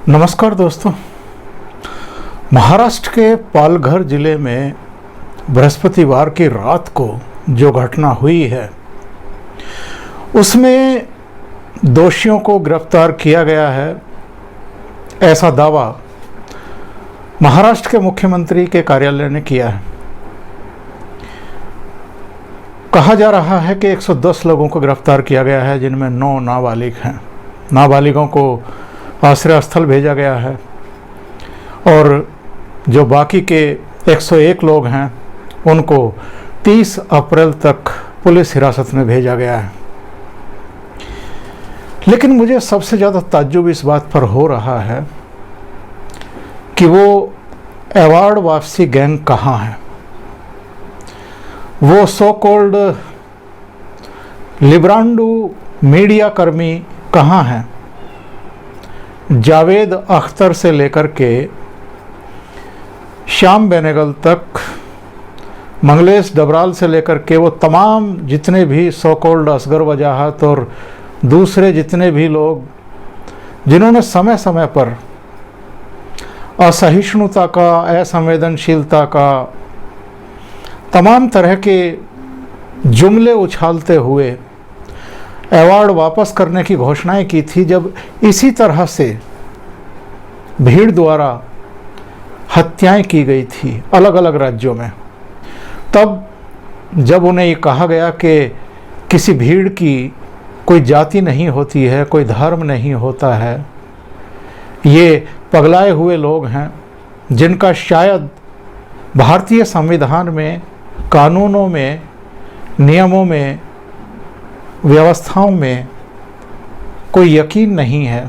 नमस्कार दोस्तों। महाराष्ट्र के पालघर जिले में बृहस्पतिवार की रात को जो घटना हुई है उसमें दोषियों को गिरफ्तार किया गया है, ऐसा दावा महाराष्ट्र के मुख्यमंत्री के कार्यालय ने किया है। कहा जा रहा है कि 110 लोगों को गिरफ्तार किया गया है, जिनमें 9 नाबालिग हैं। नाबालिगों को आश्रय स्थल भेजा गया है और जो बाकी के 101 लोग हैं उनको 30 अप्रैल तक पुलिस हिरासत में भेजा गया है। लेकिन मुझे सबसे ज़्यादा ताज्जुब इस बात पर हो रहा है कि वो अवार्ड वापसी गैंग कहाँ है। वो सो कॉल्ड लिब्रांडू मीडिया कर्मी कहाँ हैं। जावेद अख्तर से लेकर के श्याम बेनेगल तक, मंगलेश डबराल से लेकर के वो तमाम जितने भी सो कॉल्ड असगर वजाहत और दूसरे जितने भी लोग जिन्होंने समय समय पर असहिष्णुता का, असंवेदनशीलता का, तमाम तरह के जुमले उछालते हुए अवार्ड वापस करने की घोषणाएं की थी, जब इसी तरह से भीड़ द्वारा हत्याएं की गई थी अलग अलग राज्यों में, तब जब उन्हें ये कहा गया कि किसी भीड़ की कोई जाति नहीं होती है, कोई धर्म नहीं होता है, ये पगलाए हुए लोग हैं जिनका शायद भारतीय संविधान में, कानूनों में, नियमों में, व्यवस्थाओं में कोई यकीन नहीं है,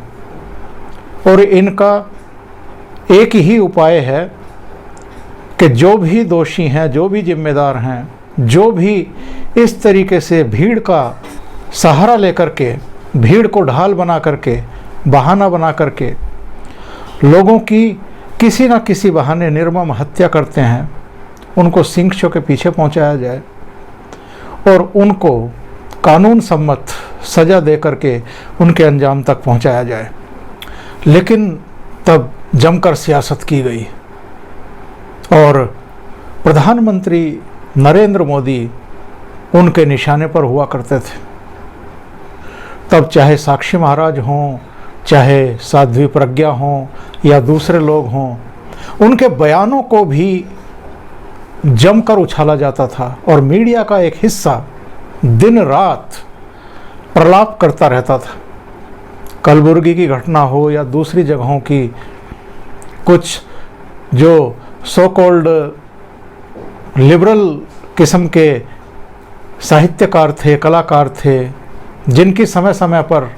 और इनका एक ही उपाय है कि जो भी दोषी हैं, जो भी जिम्मेदार हैं, जो भी इस तरीके से भीड़ का सहारा लेकर के, भीड़ को ढाल बना करके, बहाना बना करके लोगों की किसी न किसी बहाने निर्मम हत्या करते हैं, उनको सिंकचों के पीछे पहुंचाया जाए और उनको कानून सम्मत सज़ा दे करके उनके अंजाम तक पहुंचाया जाए। लेकिन तब जमकर सियासत की गई और प्रधानमंत्री नरेंद्र मोदी उनके निशाने पर हुआ करते थे। तब चाहे साक्षी महाराज हों, चाहे साध्वी प्रज्ञा हों या दूसरे लोग हों, उनके बयानों को भी जमकर उछाला जाता था और मीडिया का एक हिस्सा दिन रात प्रलाप करता रहता था। कलबुर्गी की घटना हो या दूसरी जगहों की कुछ जो सो कॉल्ड लिबरल किस्म के साहित्यकार थे, कलाकार थे, जिनकी समय समय पर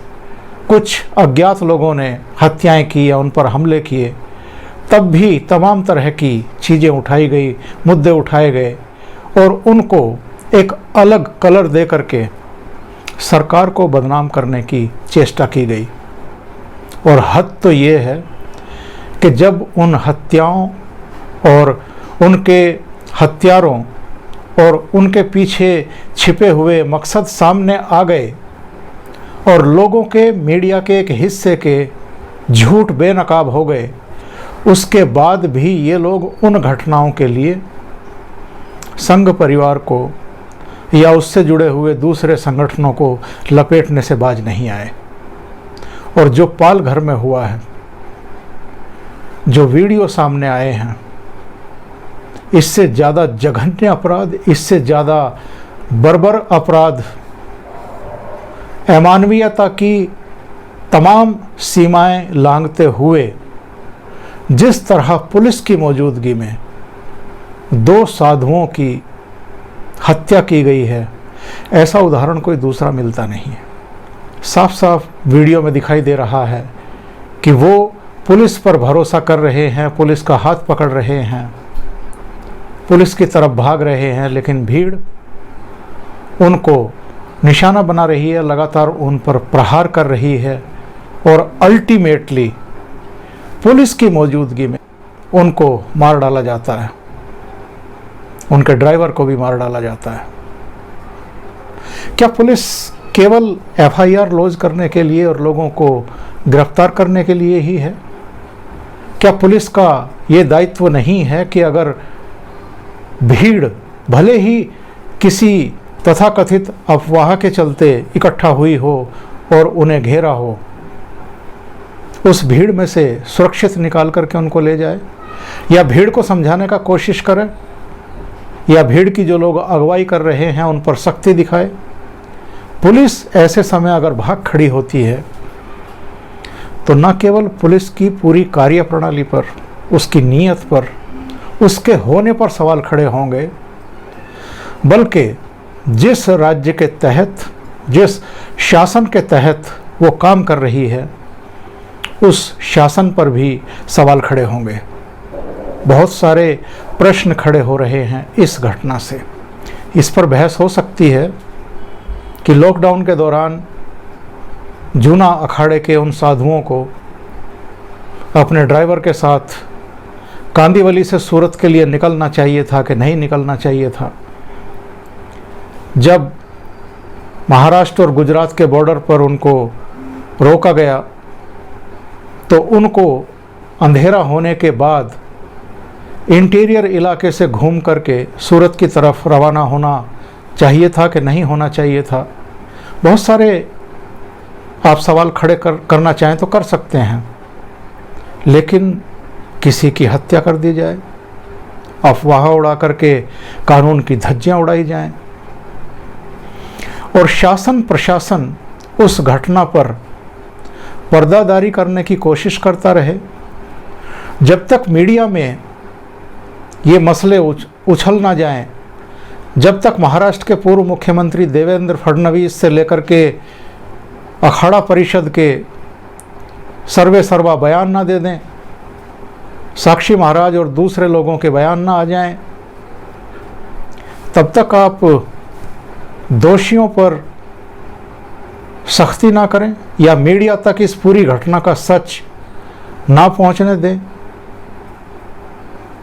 कुछ अज्ञात लोगों ने हत्याएं की या उन पर हमले किए, तब भी तमाम तरह की चीज़ें उठाई गई, मुद्दे उठाए गए और उनको एक अलग कलर दे करके सरकार को बदनाम करने की चेष्टा की गई। और हद तो ये है कि जब उन हत्याओं और उनके हत्यारों और उनके पीछे छिपे हुए मकसद सामने आ गए और लोगों के, मीडिया के एक हिस्से के झूठ बेनकाब हो गए, उसके बाद भी ये लोग उन घटनाओं के लिए संघ परिवार को या उससे जुड़े हुए दूसरे संगठनों को लपेटने से बाज नहीं आए। और जो पालघर में हुआ है, जो वीडियो सामने आए हैं, इससे ज़्यादा जघन्य अपराध, इससे ज़्यादा बर्बर अपराध, अमानवीयता की तमाम सीमाएं लांघते हुए जिस तरह पुलिस की मौजूदगी में 2 साधुओं की हत्या की गई है, ऐसा उदाहरण कोई दूसरा मिलता नहीं है। साफ साफ वीडियो में दिखाई दे रहा है कि वो पुलिस पर भरोसा कर रहे हैं, पुलिस का हाथ पकड़ रहे हैं, पुलिस की तरफ भाग रहे हैं, लेकिन भीड़ उनको निशाना बना रही है, लगातार उन पर प्रहार कर रही है और अल्टीमेटली पुलिस की मौजूदगी में उनको मार डाला जाता है, उनके ड्राइवर को भी मार डाला जाता है। क्या पुलिस केवल एफआईआर लॉन्च करने के लिए और लोगों को गिरफ्तार करने के लिए ही है? क्या पुलिस का ये दायित्व नहीं है कि अगर भीड़ भले ही किसी तथाकथित अफवाह के चलते इकट्ठा हुई हो और उन्हें घेरा हो, उस भीड़ में से सुरक्षित निकाल करके उनको ले जाए, या भीड़ को समझाने का कोशिश करें, या भीड़ की जो लोग अगुवाई कर रहे हैं उन पर सख्ती दिखाए। पुलिस ऐसे समय अगर भाग खड़ी होती है तो न केवल पुलिस की पूरी कार्यप्रणाली पर, उसकी नीयत पर, उसके होने पर सवाल खड़े होंगे, बल्कि जिस राज्य के तहत, जिस शासन के तहत वो काम कर रही है, उस शासन पर भी सवाल खड़े होंगे। बहुत सारे प्रश्न खड़े हो रहे हैं इस घटना से। इस पर बहस हो सकती है कि लॉकडाउन के दौरान जूना अखाड़े के उन साधुओं को अपने ड्राइवर के साथ कांदीवली से सूरत के लिए निकलना चाहिए था कि नहीं निकलना चाहिए था। जब महाराष्ट्र और गुजरात के बॉर्डर पर उनको रोका गया तो उनको अंधेरा होने के बाद इंटीरियर इलाके से घूम करके सूरत की तरफ रवाना होना चाहिए था कि नहीं होना चाहिए था। बहुत सारे आप सवाल खड़े करना चाहें तो कर सकते हैं, लेकिन किसी की हत्या कर दी जाए, अफवाह उड़ा करके कानून की धज्जियां उड़ाई जाएं, और शासन प्रशासन उस घटना पर पर्दादारी करने की कोशिश करता रहे। जब तक मीडिया में ये मसले उछल ना जाएं, जब तक महाराष्ट्र के पूर्व मुख्यमंत्री देवेंद्र फडणवीस से लेकर के अखाड़ा परिषद के सर्वे सर्वा बयान ना दे दें, साक्षी महाराज और दूसरे लोगों के बयान ना आ जाएं, तब तक आप दोषियों पर सख्ती ना करें या मीडिया तक इस पूरी घटना का सच ना पहुंचने दें।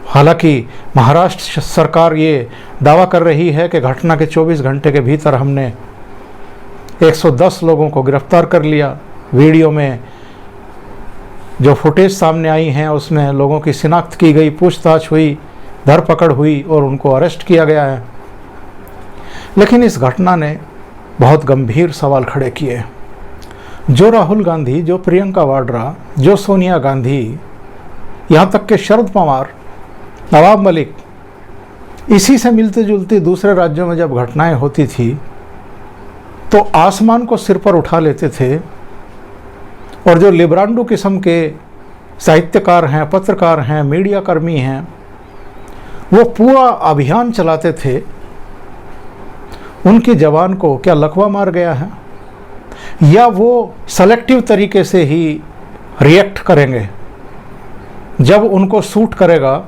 हालांकि महाराष्ट्र सरकार ये दावा कर रही है कि घटना के 24 घंटे के भीतर हमने 110 लोगों को गिरफ्तार कर लिया। वीडियो में जो फुटेज सामने आई हैं उसमें लोगों की शिनाख्त की गई, पूछताछ हुई, धरपकड़ हुई और उनको अरेस्ट किया गया है। लेकिन इस घटना ने बहुत गंभीर सवाल खड़े किए। जो राहुल गांधी, जो प्रियंका वाड्रा, जो सोनिया गांधी, यहाँ तक कि शरद पवार, नवाब मलिक, इसी से मिलती जुलती दूसरे राज्यों में जब घटनाएं होती थी तो आसमान को सिर पर उठा लेते थे, और जो लिब्रांडो किस्म के साहित्यकार हैं, पत्रकार हैं, मीडिया कर्मी हैं, वो पूरा अभियान चलाते थे। उनकी जवान को क्या लकवा मार गया है, या वो सेलेक्टिव तरीके से ही रिएक्ट करेंगे जब उनको सूट करेगा,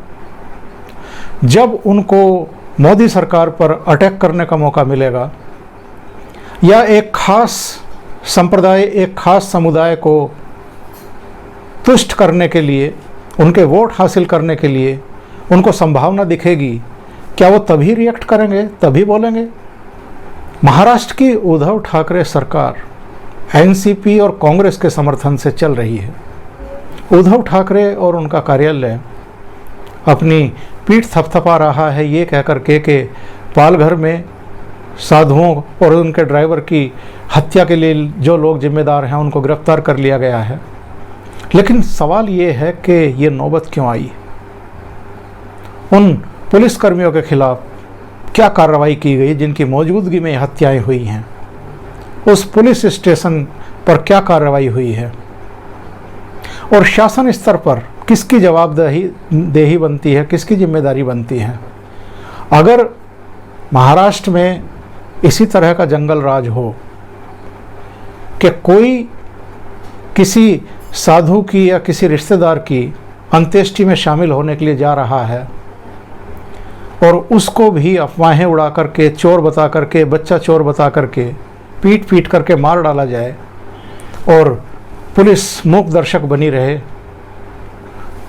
जब उनको मोदी सरकार पर अटैक करने का मौका मिलेगा, या एक खास संप्रदाय, एक खास समुदाय को तुष्ट करने के लिए, उनके वोट हासिल करने के लिए उनको संभावना दिखेगी, क्या वो तभी रिएक्ट करेंगे, तभी बोलेंगे? महाराष्ट्र की उद्धव ठाकरे सरकार एनसीपी और कांग्रेस के समर्थन से चल रही है। उद्धव ठाकरे और उनका कार्यालय अपनी पीठ थपथपा रहा है ये कह करके कि पालघर में साधुओं और उनके ड्राइवर की हत्या के लिए जो लोग जिम्मेदार हैं उनको गिरफ्तार कर लिया गया है। लेकिन सवाल ये है कि ये नौबत क्यों आई? उन पुलिसकर्मियों के खिलाफ क्या कार्रवाई की गई जिनकी मौजूदगी में हत्याएं हुई हैं? उस पुलिस स्टेशन पर क्या कार्रवाई हुई है? और शासन स्तर पर किसकी जवाबदेही बनती है, किसकी जिम्मेदारी बनती है? अगर महाराष्ट्र में इसी तरह का जंगल राज हो कि कोई किसी साधु की या किसी रिश्तेदार की अंत्येष्टि में शामिल होने के लिए जा रहा है और उसको भी अफवाहें उड़ा करके, चोर बता करके, बच्चा चोर बता करके, पीट पीट करके मार डाला जाए और पुलिस मूक दर्शक बनी रहे,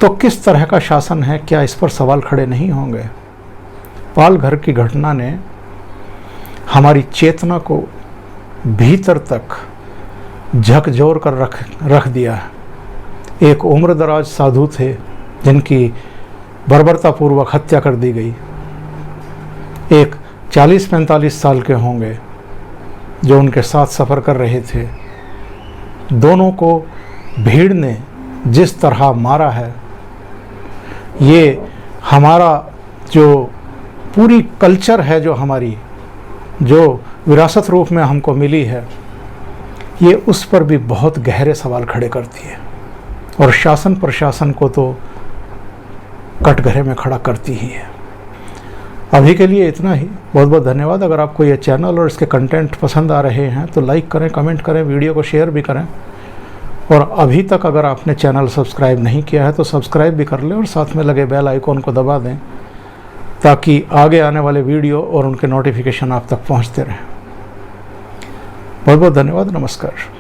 तो किस तरह का शासन है? क्या इस पर सवाल खड़े नहीं होंगे? पालघर की घटना ने हमारी चेतना को भीतर तक झकझोर कर रख दिया है। एक उम्रदराज साधु थे जिनकी बर्बरतापूर्वक हत्या कर दी गई। एक 40-45 साल के होंगे जो उनके साथ सफ़र कर रहे थे। दोनों को भीड़ ने जिस तरह मारा है, ये हमारा जो पूरी कल्चर है, जो हमारी जो विरासत रूप में हमको मिली है, ये उस पर भी बहुत गहरे सवाल खड़े करती है और शासन प्रशासन को तो कटघरे में खड़ा करती ही है। अभी के लिए इतना ही। बहुत बहुत धन्यवाद। अगर आपको ये चैनल और इसके कंटेंट पसंद आ रहे हैं तो लाइक करें, कमेंट करें, वीडियो को शेयर भी करें। और अभी तक अगर आपने चैनल सब्सक्राइब नहीं किया है तो सब्सक्राइब भी कर लें और साथ में लगे बेल आइकॉन को दबा दें ताकि आगे आने वाले वीडियो और उनके नोटिफिकेशन आप तक पहुंचते रहें। बहुत बहुत धन्यवाद। नमस्कार।